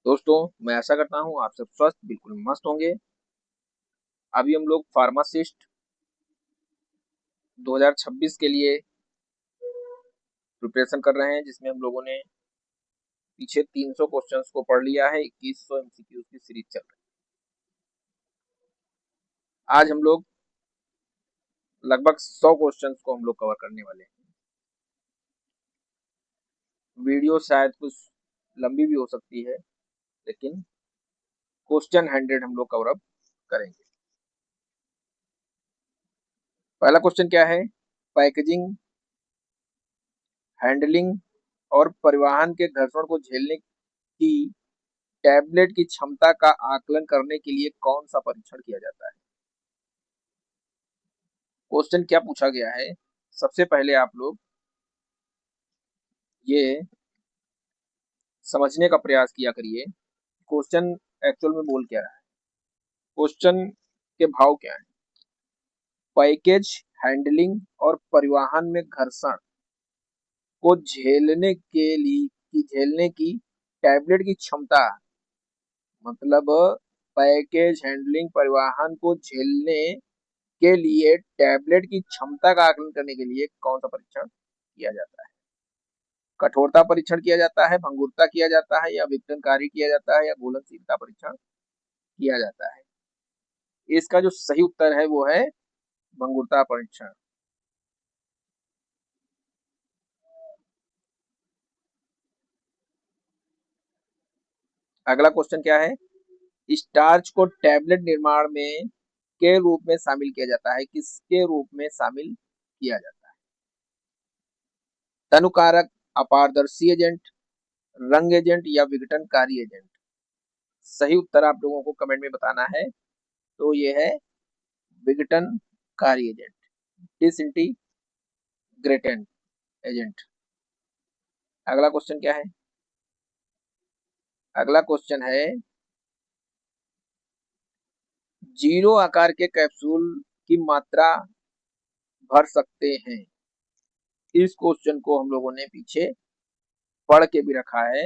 दोस्तों, मैं आशा करता हूँ आप सब स्वस्थ बिल्कुल मस्त होंगे। अभी हम लोग फार्मासिस्ट 2026 के लिए प्रिपरेशन कर रहे हैं, जिसमें हम लोगों ने पीछे 300 क्वेश्चंस को पढ़ लिया है। 2100 एमसीक्यूज की सीरीज चल रही है। आज हम लोग लगभग 100 क्वेश्चंस को हम लोग कवर करने वाले हैं। वीडियो शायद कुछ लंबी भी हो सकती है, लेकिन क्वेश्चन 100 हम लोग कवर अप करेंगे। पहला क्वेश्चन क्या है? पैकेजिंग, हैंडलिंग और परिवहन के घर्षण को झेलने की टैबलेट की क्षमता का आकलन करने के लिए कौन सा परीक्षण किया जाता है? क्वेश्चन क्या पूछा गया है? सबसे पहले आप लोग ये समझने का प्रयास किया करिए, क्वेश्चन एक्चुअल में बोल क्या रहा है। क्वेश्चन के भाव क्या है? पैकेज, हैंडलिंग और परिवहन में घर्षण को झेलने की टैबलेट की क्षमता, मतलब पैकेज, हैंडलिंग, परिवहन को झेलने के लिए टैबलेट की क्षमता का आकलन करने के लिए कौन सा परीक्षण किया जाता है? कठोरता परीक्षण किया जाता है, भंगुरता किया जाता है, या विघटनकारी किया जाता है, या घुलनशीलता परीक्षण किया जाता है? इसका जो सही उत्तर है वो है भंगुरता परीक्षण। अगला क्वेश्चन क्या है? स्टार्च को टैबलेट निर्माण में के रूप में शामिल किया जाता है? किसके रूप में शामिल किया जाता है? तनुकारक, अपारदर्शी एजेंट, रंग एजेंट, या विघटनकारी एजेंट? सही उत्तर आप लोगों को कमेंट में बताना है। तो ये है विघटनकारी एजेंट, डिसइंटीग्रेटेंट एजेंट। अगला क्वेश्चन क्या है? अगला क्वेश्चन है, जीरो आकार के कैप्सूल की मात्रा भर सकते हैं? इस क्वेश्चन को हम लोगों ने पीछे पढ़ के भी रखा है,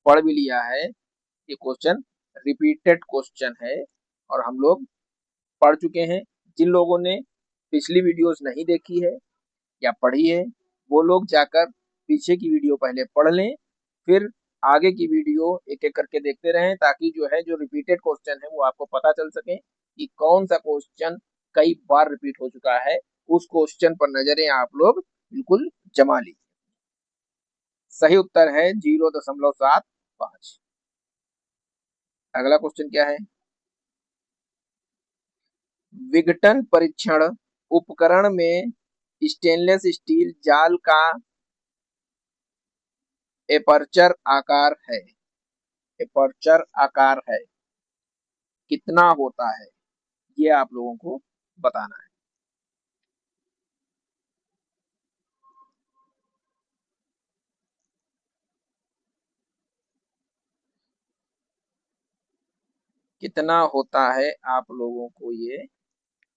पढ़ भी लिया है। ये क्वेश्चन रिपीटेड क्वेश्चन है और हम लोग पढ़ चुके हैं। जिन लोगों ने पिछली वीडियोस नहीं देखी है या पढ़ी है, वो लोग जाकर पीछे की वीडियो पहले पढ़ लें, फिर आगे की वीडियो एक एक करके देखते रहें, ताकि जो है जो रिपीटेड क्वेश्चन है वो आपको पता चल सके कि कौन सा क्वेश्चन कई बार रिपीट हो चुका है। उस क्वेश्चन पर नजरें आप लोग बिल्कुल जमा लीजिए। सही उत्तर है 0.75। अगला क्वेश्चन क्या है? विघटन परीक्षण उपकरण में स्टेनलेस स्टील जाल का एपर्चर आकार है, एपर्चर आकार है कितना होता है? ये आप लोगों को बताना है। कितना होता है आप लोगों को ये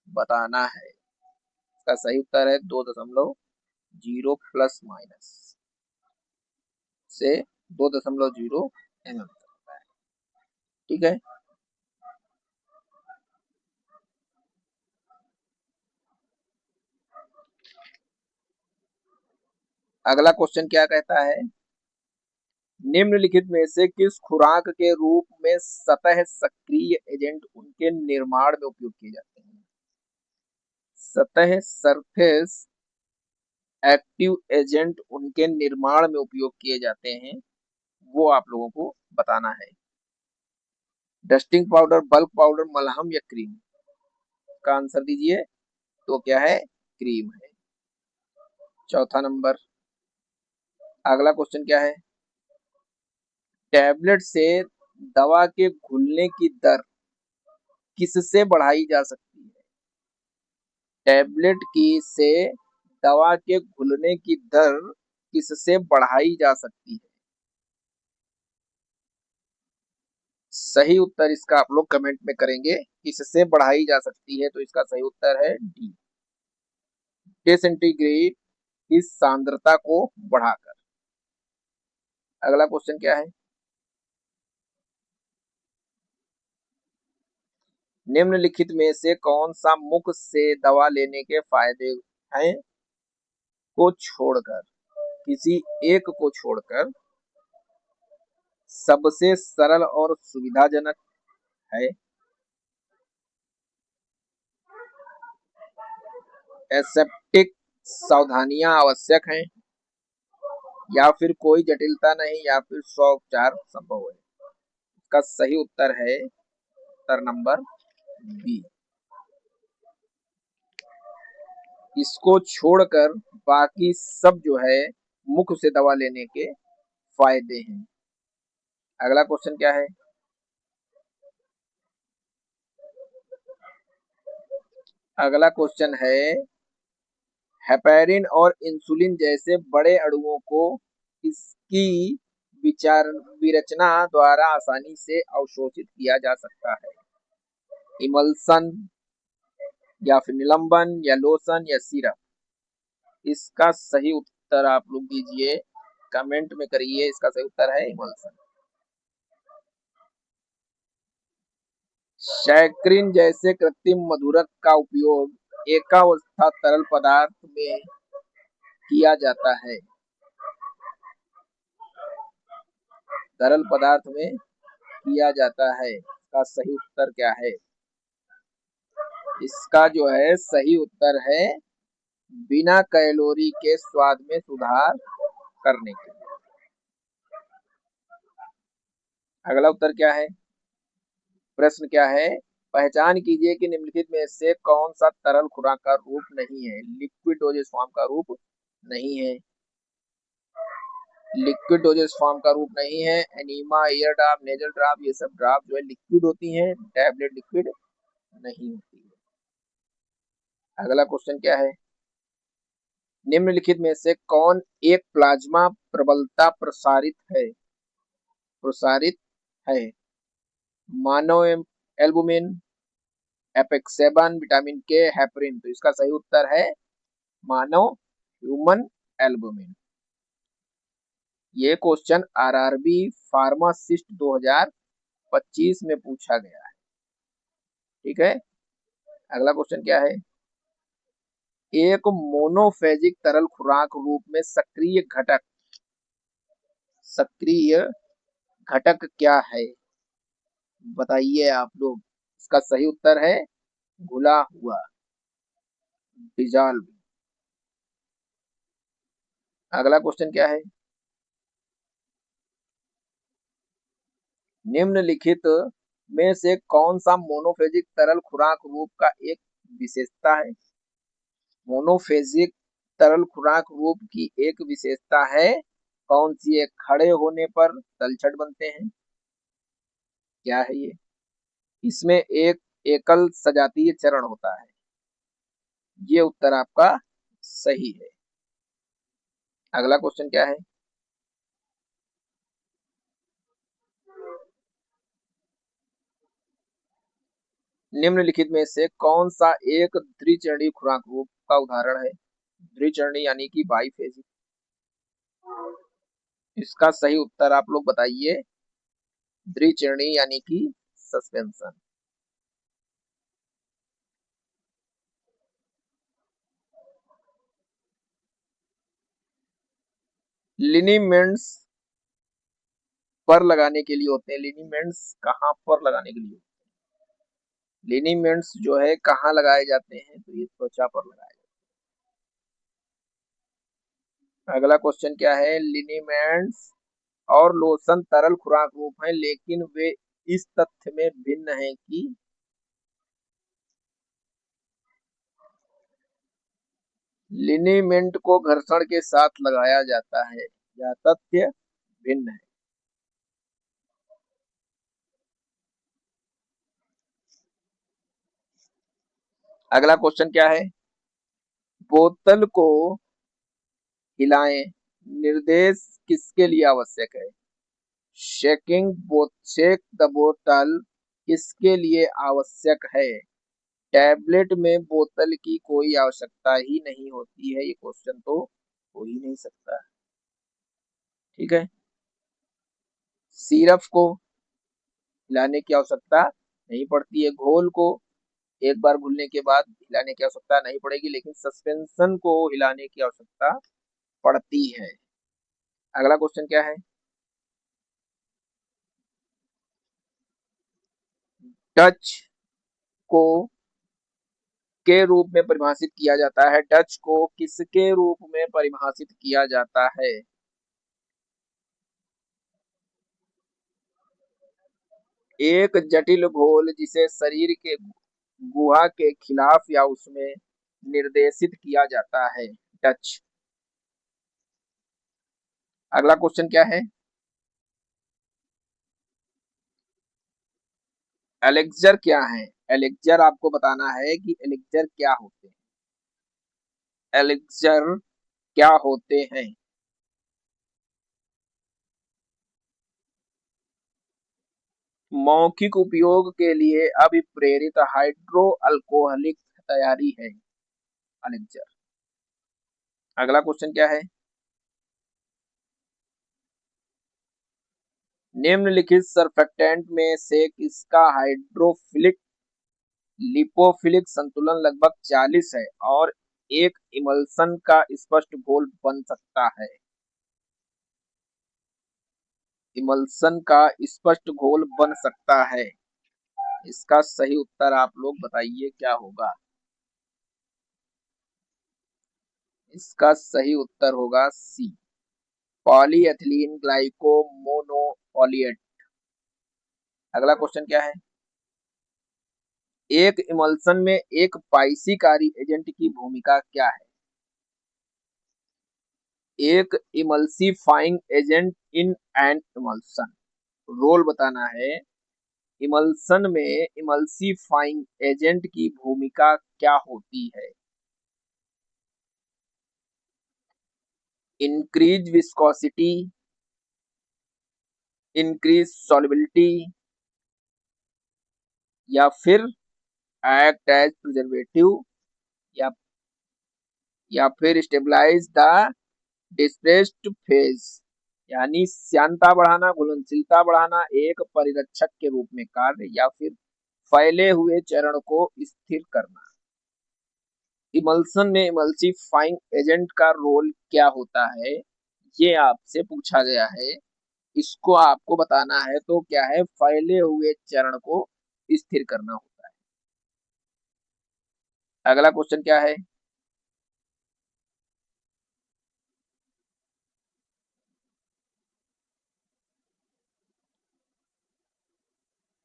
बताना है। इसका सही उत्तर है 2.0 प्लस माइनस से 2.0 तक होता है। ठीक है। अगला क्वेश्चन क्या कहता है? निम्नलिखित में से किस खुराक के रूप में सतह सक्रिय एजेंट उनके निर्माण में उपयोग किए जाते हैं? सतह सरफेस एक्टिव एजेंट उनके निर्माण में उपयोग किए जाते हैं, वो आप लोगों को बताना है। डस्टिंग पाउडर, बल्क पाउडर, मलहम, या क्रीम? का आंसर दीजिए। तो क्या है? क्रीम है। चौथा नंबर। अगला क्वेश्चन क्या है? टैबलेट से दवा के घुलने की दर किससे बढ़ाई जा सकती है? टैबलेट की से दवा के घुलने की दर किससे बढ़ाई जा सकती है? सही उत्तर इसका आप लोग कमेंट में करेंगे, किससे बढ़ाई जा सकती है। तो इसका सही उत्तर है डी, डिसइंटीग्रेट की सांद्रता को बढ़ाकर। अगला क्वेश्चन क्या है? निम्नलिखित में से कौन सा मुख से दवा लेने के फायदे हैं को छोड़कर, किसी एक को छोड़कर सबसे सरल और सुविधाजनक है? एसेप्टिक सावधानियां आवश्यक हैं, या फिर कोई जटिलता नहीं, या फिर उपचार संभव है? इसका सही उत्तर है उत्तर नंबर बी। इसको छोड़कर बाकी सब जो है मुख से दवा लेने के फायदे हैं। अगला क्वेश्चन क्या है? अगला क्वेश्चन है, हेपेरिन और इंसुलिन जैसे बड़े अणुओं को इसकी विरचना द्वारा आसानी से अवशोषित किया जा सकता है? इमल्सन, या फिर निलंबन, या लोशन, या सिरप? इसका सही उत्तर आप लोग दीजिए, कमेंट में करिए। इसका सही उत्तर है इमल्सन। सैकरिन जैसे कृत्रिम मधुरक का उपयोग एकावस्था तरल पदार्थ में किया जाता है? तरल पदार्थ में किया जाता है। इसका सही उत्तर क्या है? इसका जो है सही उत्तर है बिना कैलोरी के स्वाद में सुधार करने के लिए। अगला उत्तर क्या है? प्रश्न क्या है? पहचान कीजिए कि निम्नलिखित में से कौन सा तरल खुराक का रूप नहीं है? लिक्विड डोजेज फॉर्म का रूप नहीं है। लिक्विड डोजेज फॉर्म का रूप नहीं है। Enema, year drop, nasal drop, ये सब ड्रॉप जो है लिक्विड होती हैं, टैबलेट लिक्विड नहीं होती है। अगला क्वेश्चन क्या है? निम्नलिखित में से कौन एक प्लाज्मा प्रबलता प्रसारित है? मानव एल्बुमिन, एपेक्सेबन, विटामिन के, हेपरिन? तो इसका सही उत्तर है मानव ह्यूमन एल्बुमिन। ये क्वेश्चन आरआरबी फार्मासिस्ट 2025 में पूछा गया है। ठीक है। अगला क्वेश्चन क्या है? एक मोनोफेजिक तरल खुराक रूप में सक्रिय घटक क्या है? बताइए आप लोग। इसका सही उत्तर है घुला हुआ, डिजॉल्व। अगला क्वेश्चन क्या है? निम्नलिखित में से कौन सा मोनोफेजिक तरल खुराक रूप का एक विशेषता है? मोनोफेजिक तरल खुराक रूप की एक विशेषता है, कौन सी है? खड़े होने पर तलछट बनते हैं। क्या है ये? इसमें एक एकल सजातीय चरण होता है। ये उत्तर आपका सही है। अगला क्वेश्चन क्या है? निम्नलिखित में से कौन सा एक द्विचरणीय खुराक रूप का उदाहरण है? द्विचरणीय यानी कि बाइफेजिक। इसका सही उत्तर आप लोग बताइए। द्विचरणीय यानी कि सस्पेंशन। लिनीमेंट्स पर लगाने के लिए होते हैं। लिनीमेंट्स कहाँ पर लगाने के लिए होते हैं? लिनीमेंट्स जो है कहाँ लगाए जाते हैं? तो ये त्वचा पर लगाए जाते हैं। अगला क्वेश्चन क्या है? लिनीमेंट्स और लोशन तरल खुराक रूप हैं, लेकिन वे इस तथ्य में भिन्न हैं कि लिनीमेंट को घर्षण के साथ लगाया जाता है। यह तथ्य भिन्न है। अगला क्वेश्चन क्या है? बोतल को हिलाएं। निर्देश किसके लिए आवश्यक है? शेक द बोतल किसके लिए आवश्यक है? टैबलेट में बोतल की कोई आवश्यकता ही नहीं होती है। ये क्वेश्चन तो हो ही नहीं सकता। ठीक है। सिरप को हिलाने की आवश्यकता नहीं पड़ती है। घोल को एक बार घुलने के बाद हिलाने की आवश्यकता नहीं पड़ेगी, लेकिन सस्पेंशन को हिलाने की आवश्यकता पड़ती है। अगला क्वेश्चन क्या है? डच को के रूप में परिभाषित किया जाता है। डच को किसके रूप में परिभाषित किया जाता है? एक जटिल घोल जिसे शरीर के गुहा के खिलाफ या उसमें निर्देशित किया जाता है। डच। अगला क्वेश्चन क्या है? एलेक्जर क्या है? एलेक्जर आपको बताना है कि एलेक्जर क्या होते हैं। एलेक्जर क्या होते हैं? मौखिक उपयोग के लिए अभिप्रेरित हाइड्रो अल्कोहलिक तैयारी है एलेक्जर। अगला क्वेश्चन क्या है? निम्नलिखित सरफेक्टेंट में से किसका हाइड्रोफिलिक लिपोफिलिक संतुलन लगभग 40 है और एक इमल्सन का स्पष्ट घोल बन सकता है? इमल्सन का स्पष्ट घोल बन सकता है। इसका सही उत्तर आप लोग बताइए क्या होगा? इसका सही उत्तर होगा सी, पॉलीएथिलीन ग्लाइकोमोनोपॉलीएट। अगला क्वेश्चन क्या है? एक इमल्सन में एक पाइसीकारी एजेंट की भूमिका क्या है? एक emulsifying agent in an emulsion. Role बताना है। इमल्सन में इमल्सीफाइंग एजेंट की भूमिका क्या होती है? इंक्रीज विस्कोसिटी, इंक्रीज सॉल्युबिलिटी, या फिर एक्ट एज प्रिजर्वेटिव, या फिर स्टेबलाइज द डिस्प्लेस्ड फेज। यानी श्यानता बढ़ाना, घुलनशीलता बढ़ाना, एक परिरक्षक के रूप में कार्य, या फिर फैले हुए चरण को स्थिर करना। इमल्सन में इमल्सीफाइंग एजेंट का रोल क्या होता है, ये आपसे पूछा गया है। इसको आपको बताना है। तो क्या है? फैले हुए चरण को स्थिर करना होता है। अगला क्वेश्चन क्या है?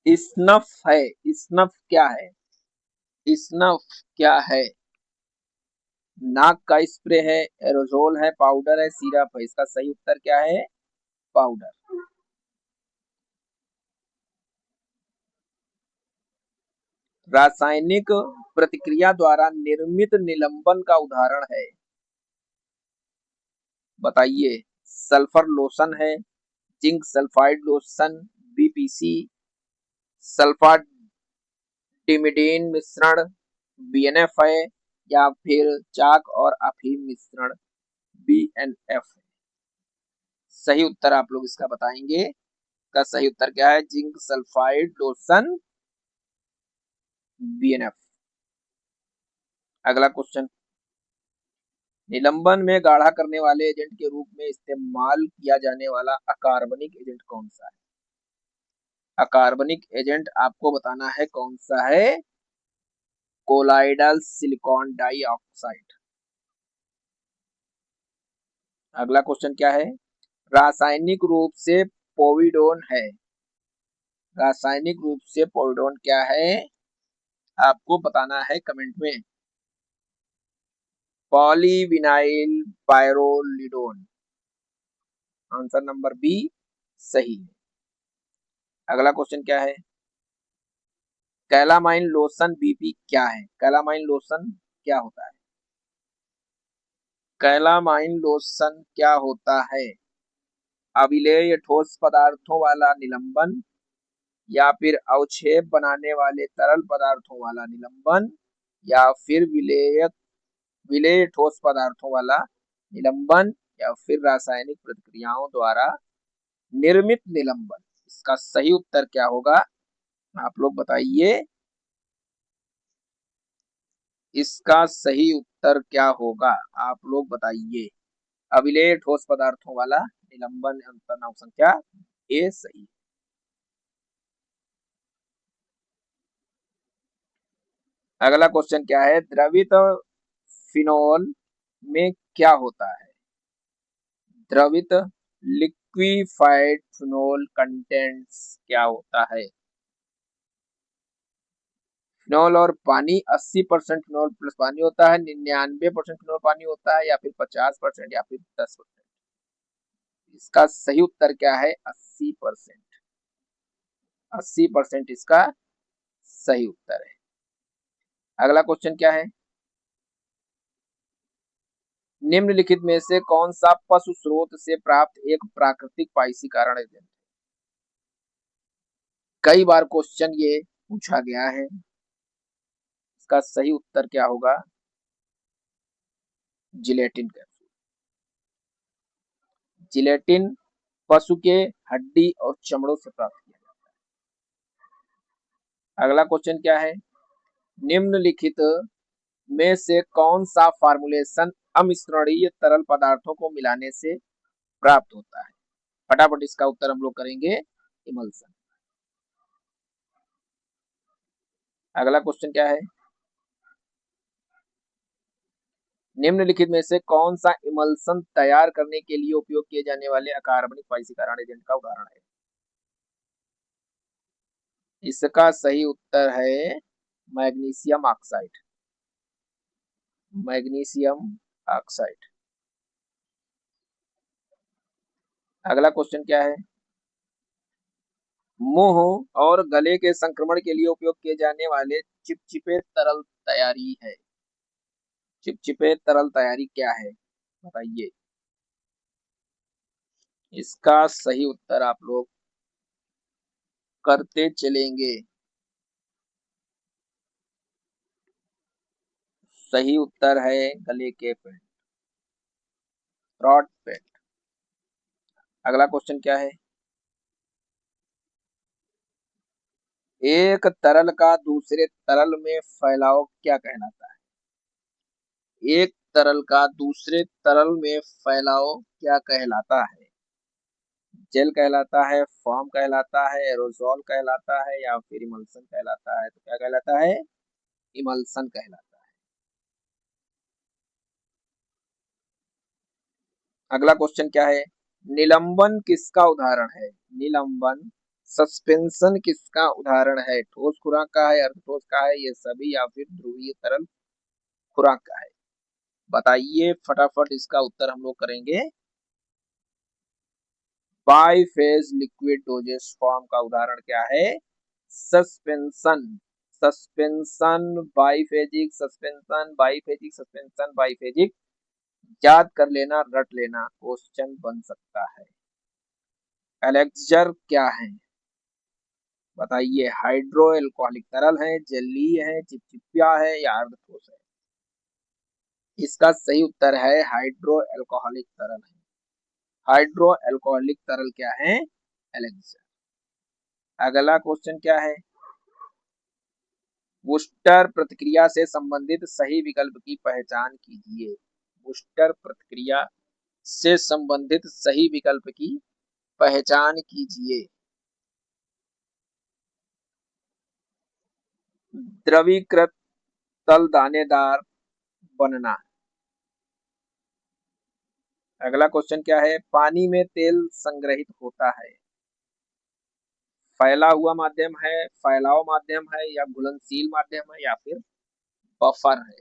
स्नफ है। स्नफ क्या है? स्नफ क्या है? नाक का स्प्रे है, एरोजोल है, पाउडर है, सिरप है। इसका सही उत्तर क्या है? पाउडर। रासायनिक प्रतिक्रिया द्वारा निर्मित निलंबन का उदाहरण है। बताइए। सल्फर लोशन है, जिंक सल्फाइड लोशन, बीपीसी, सल्फाडिमिडीन मिश्रण, बीएनएफ है, या फिर चाक और अफीम मिश्रण बीएनएफ है। सही उत्तर आप लोग इसका बताएंगे। का सही उत्तर क्या है? Zinc sulphide lotion, BNF. अगला क्वेश्चन। निलंबन में गाढ़ा करने वाले एजेंट के रूप में इस्तेमाल किया जाने वाला अकार्बनिक एजेंट कौन सा है? अकार्बनिक एजेंट आपको बताना है कौन सा है। Colloidal silicon dioxide. अगला क्वेश्चन क्या है? रासायनिक रूप से पोविडोन है। रासायनिक रूप से पोविडोन क्या है? आपको बताना है कमेंट में। Polyvinyl pyrrolidone. Answer number B सही है। अगला क्वेश्चन क्या है? कैलामाइन लोशन बीपी क्या है? कैलामाइन लोशन क्या होता है? कैलामाइन लोशन क्या होता है? अविलेय ठोस पदार्थों वाला निलंबन, या फिर अवक्षेप बनाने वाले तरल पदार्थों वाला निलंबन, या फिर विलेय ठोस पदार्थों वाला निलंबन, या फिर रासायनिक प्रतिक्रियाओं द्वारा निर्मित निलंबन। इसका सही उत्तर क्या होगा? आप लोग बताइए इसका सही उत्तर क्या होगा। आप लोग बताइए। अविलेय ठोस पदार्थों वाला निलंबन अंतर्नाव संख्या ए सही। अगला क्वेश्चन क्या है, द्रवित फिनोल में क्या होता है। द्रवित लिक्विफाइड फिनोल कंटेंट्स क्या होता है। फिनोल और पानी 80% फिनोल प्लस पानी होता है, 99% फिनोल पानी होता है, या फिर 50% या फिर 10%। इसका सही उत्तर क्या है, 80%। 80% इसका सही उत्तर है। अगला क्वेश्चन क्या है, निम्नलिखित में से कौन सा पशु स्रोत से प्राप्त एक प्राकृतिक पाइसीकरण एजेंट। कई बार क्वेश्चन ये पूछा गया है। इसका सही उत्तर क्या होगा, जिलेटिन कैप्सूल। जिलेटिन पशु के हड्डी और चमड़ों से प्राप्त किया जाता है। अगला क्वेश्चन क्या है, निम्नलिखित में से कौन सा फार्मूलेशन अमिश्रणीय तरल पदार्थों को मिलाने से प्राप्त होता है। फटाफट इसका उत्तर हम लोग करेंगे, इमल्सन। अगला क्वेश्चन क्या है, निम्नलिखित में से कौन सा इमल्सन तैयार करने के लिए उपयोग किए जाने वाले अकार्बनिक पाइसीकरण एजेंट का उदाहरण है। इसका सही उत्तर है मैग्नीशियम ऑक्साइड। Magnesium oxide. अगला क्वेश्चन क्या है, मुंह और गले के संक्रमण के लिए उपयोग किए जाने वाले चिपचिपे तरल तैयारी है। चिपचिपे तरल तैयारी क्या है, बताइए। इसका सही उत्तर आप लोग करते चलेंगे। सही उत्तर है गले के पेंट, रॉड पेंट। अगला क्वेश्चन क्या है, एक तरल का दूसरे तरल में फैलाव क्या कहलाता है। एक तरल का दूसरे तरल में फैलाव क्या कहलाता है। जेल कहलाता है, फॉर्म कहलाता है, एरोसोल कहलाता है, या फिर इमल्सन कहलाता है। तो क्या कहलाता है, इमल्सन कहलाता है। अगला क्वेश्चन क्या है, निलंबन किसका उदाहरण है। निलंबन सस्पेंशन किसका उदाहरण है। ठोस खुराक का है, अर्धठोस का है, ये सभी, या फिर ध्रुवीय तरल खुराक का है। बताइए फटाफट इसका उत्तर हम लोग करेंगे। बाईफेज लिक्विड डोजेस फॉर्म का उदाहरण क्या है, suspension. Suspension biphasic, suspension biphasic, suspension biphasic. याद कर लेना, रट लेना, क्वेश्चन बन सकता है। एलेक्सर क्या है, बताइए। हाइड्रो एल्कोहलिक तरल है, जलीय है, चिपचिपिया है, या अर्धठोस है। इसका सही उत्तर है हाइड्रो एल्कोहलिक तरल है। हाइड्रो एल्कोहलिक तरल क्या है, एलेक्सर। अगला क्वेश्चन क्या है, बूस्टर प्रतिक्रिया से संबंधित सही विकल्प की पहचान कीजिए। बूस्टर प्रतिक्रिया से संबंधित सही विकल्प की पहचान कीजिए। द्रवीकृत तल दानेदार बनना। अगला क्वेश्चन क्या है, पानी में तेल संग्रहित होता है। फैला हुआ माध्यम है, फैलाव माध्यम है, या घुलनशील माध्यम है, या फिर बफर है।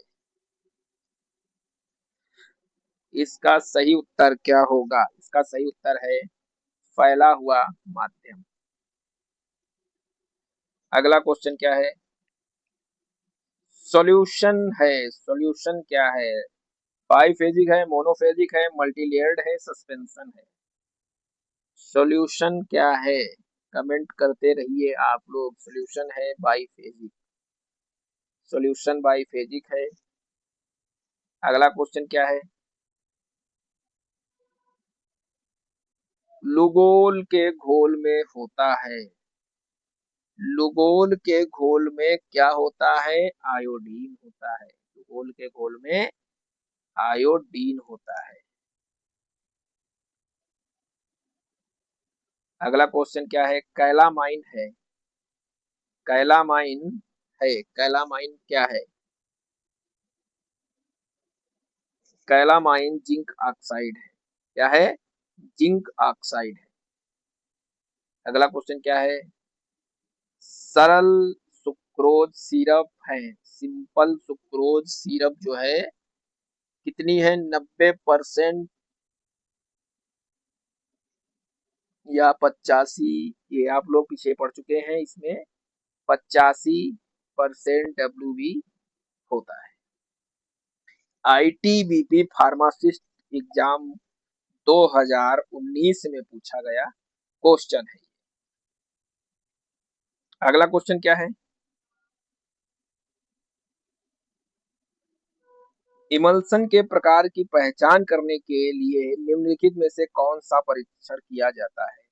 इसका सही उत्तर क्या होगा, इसका सही उत्तर है फैला हुआ माध्यम। अगला क्वेश्चन क्या है, सॉल्यूशन है। सॉल्यूशन क्या है, बाईफेजिक है, मोनोफेजिक है, मल्टीलेयर्ड है, सस्पेंशन है। सॉल्यूशन क्या है, कमेंट करते रहिए आप लोग। सॉल्यूशन है बाईफेजिक। सॉल्यूशन बाईफेजिक है। अगला क्वेश्चन क्या है, लुगोल के घोल में होता है। लुगोल के घोल में क्या होता है? आयोडीन होता है। लुगोल के घोल में आयोडीन होता है। अगला क्वेश्चन क्या है? कैलामाइन है। कैलामाइन है। कैलामाइन क्या है? कैलामाइन जिंक ऑक्साइड है। क्या है? जिंक ऑक्साइड है। अगला क्वेश्चन क्या है? सरल सुक्रोज सिरप है। सिंपल सुक्रोज सिरप जो है कितनी है? 90% या 85, ये आप लोग पीछे पढ़ चुके हैं। इसमें 85% WB होता है। ITBP फार्मासिस्ट एग्जाम 2019 में पूछा गया क्वेश्चन है। अगला क्वेश्चन क्या है? इमल्सन के प्रकार की पहचान करने के लिए निम्नलिखित में से कौन सा परीक्षण किया जाता है?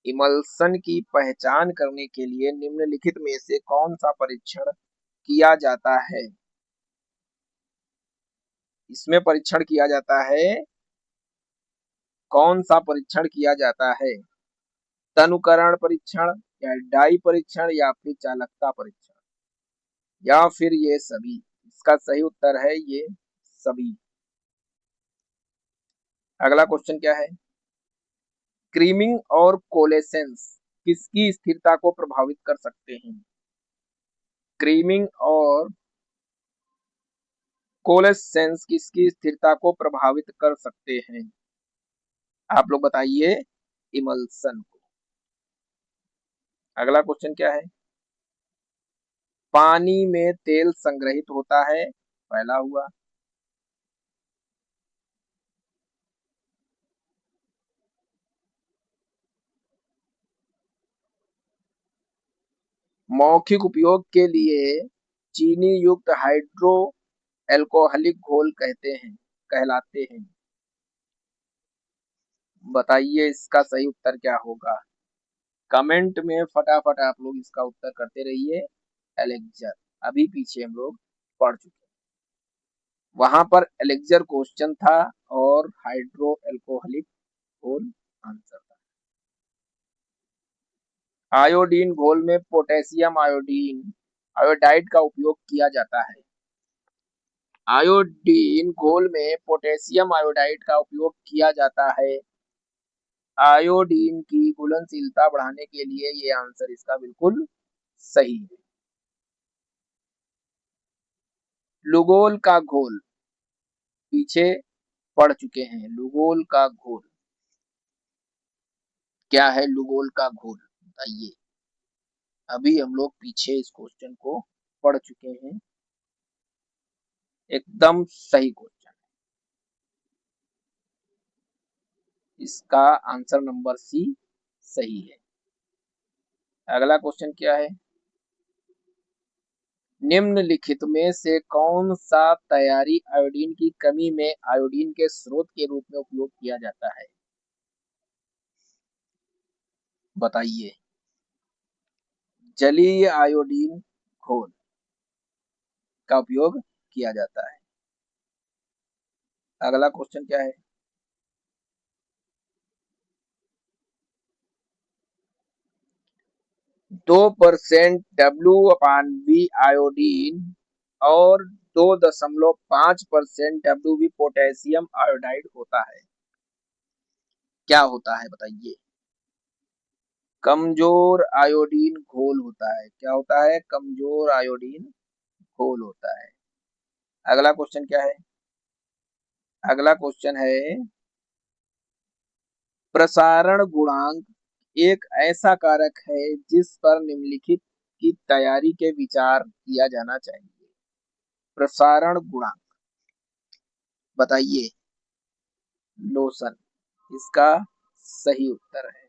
इमल्सन की पहचान करने के लिए निम्नलिखित में से कौन सा परीक्षण किया जाता है? इसमें परीक्षण किया जाता है। कौन सा परीक्षण किया जाता है? तनुकरण परीक्षण या डाई परीक्षण या फिर चालकता परीक्षण या फिर ये सभी? इसका सही उत्तर है ये सभी। अगला क्वेश्चन क्या है? क्रीमिंग और कोलेसेंस किसकी स्थिरता को प्रभावित कर सकते हैं? क्रीमिंग और कोलेसेंस किसकी स्थिरता को प्रभावित कर सकते हैं? आप लोग बताइए। इमल्सन को। अगला क्वेश्चन क्या है? पानी में तेल संग्रहित होता है। पहला हुआ। मौखिक उपयोग के लिए चीनी युक्त हाइड्रो एल्कोहलिक घोल कहलाते हैं। बताइए इसका सही उत्तर क्या होगा? कमेंट में फटाफट आप लोग इसका उत्तर करते रहिए। एलेक्जर। अभी पीछे हम लोग पढ़ चुके हैं। वहां पर एलेक्जर क्वेश्चन था और हाइड्रो एल्कोहलिक घोल आंसर था। आयोडीन घोल में पोटेशियम आयोडाइड का उपयोग किया जाता है। आयोडीन घोल में पोटेशियम आयोडाइड का उपयोग किया जाता है। आयोडीन की घुलनशीलता बढ़ाने के लिए ये आंसर इसका बिल्कुल सही है। लुगोल का घोल पीछे पढ़ चुके हैं। लुगोल का घोल क्या है? लुगोल का घोल बताइए। अभी हम लोग पीछे इस क्वेश्चन को पढ़ चुके हैं। एकदम सही क्वेश्चन। इसका आंसर नंबर सी सही है। अगला क्वेश्चन क्या है? निम्नलिखित में से कौन सा तैयारी आयोडीन की कमी में आयोडीन के स्रोत के रूप में उपयोग किया जाता है? बताइए। जलीय आयोडीन घोल का उपयोग किया जाता है। अगला क्वेश्चन क्या है? 2% W/V आयोडीन और 2.5% WV पोटेशियम आयोडाइड होता है। क्या होता है बताइए? कमजोर आयोडीन घोल होता है। क्या होता है? कमजोर आयोडीन घोल होता है। अगला क्वेश्चन क्या है? अगला क्वेश्चन है प्रसारण गुणांक एक ऐसा कारक है जिस पर निम्नलिखित की तैयारी के विचार किया जाना चाहिए। प्रसारण गुणांक बताइए। लोशन इसका सही उत्तर है।